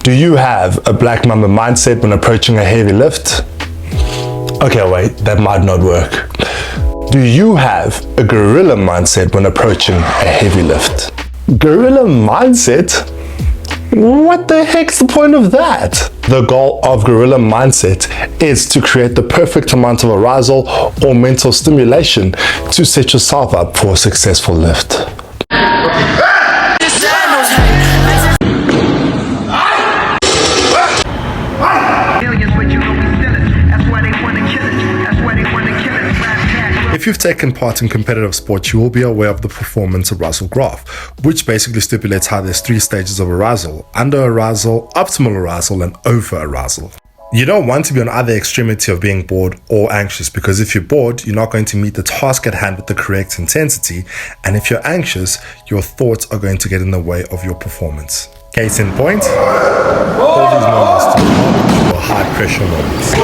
Do you have a black mamba mindset when approaching a heavy lift? Okay, wait, that might not work. Do you have a gorilla mindset when approaching a heavy lift? Gorilla mindset? What the heck's the point of that? The goal of gorilla mindset is to create the perfect amount of arousal or mental stimulation to set yourself up for a successful lift. If you've taken part in competitive sports, you will be aware of the performance arousal graph, which basically stipulates how there's 3 stages of arousal: under arousal, optimal arousal, and over arousal. You don't want to be on either extremity of being bored or anxious, because if you're bored, you're not going to meet the task at hand with the correct intensity, and if you're anxious, your thoughts are going to get in the way of your performance. Case in point, all these moments to be high pressure moments.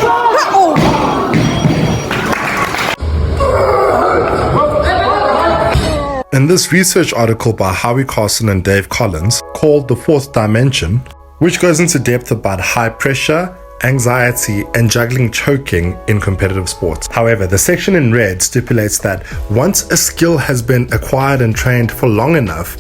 In this research article by Howie Carson and Dave Collins called The Fourth Dimension, which goes into depth about high pressure, anxiety, and juggling choking in competitive sports. However, the section in red stipulates that once a skill has been acquired and trained for long enough,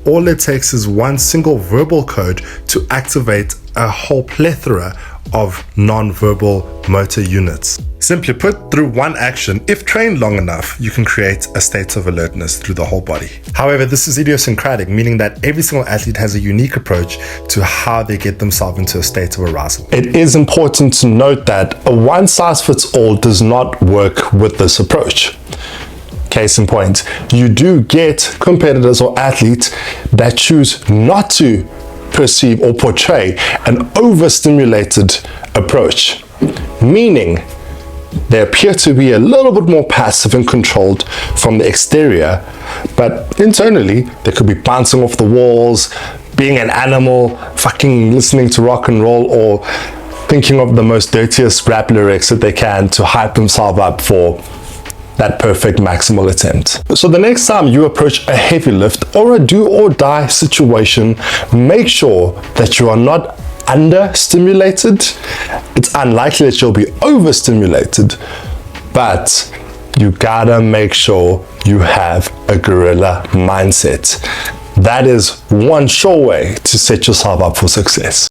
all it takes is one single verbal code to activate a whole plethora of non-verbal motor units. Simply put, through one action, if trained long enough, you can create a state of alertness through the whole body. However, this is idiosyncratic, meaning that every single athlete has a unique approach to how they get themselves into a state of arousal. It is important to note that a one-size-fits-all does not work with this approach. Case in point, you do get competitors or athletes that choose not to perceive or portray an overstimulated approach, meaning they appear to be a little bit more passive and controlled from the exterior, but internally they could be bouncing off the walls, being an animal, fucking listening to rock and roll, or thinking of the most dirtiest rap lyrics that they can to hype themselves up for that perfect maximal attempt. So the next time you approach a heavy lift or a do or die situation, make sure that you are not understimulated. It's unlikely that you'll be overstimulated, but you gotta make sure you have a gorilla mindset. That is one sure way to set yourself up for success.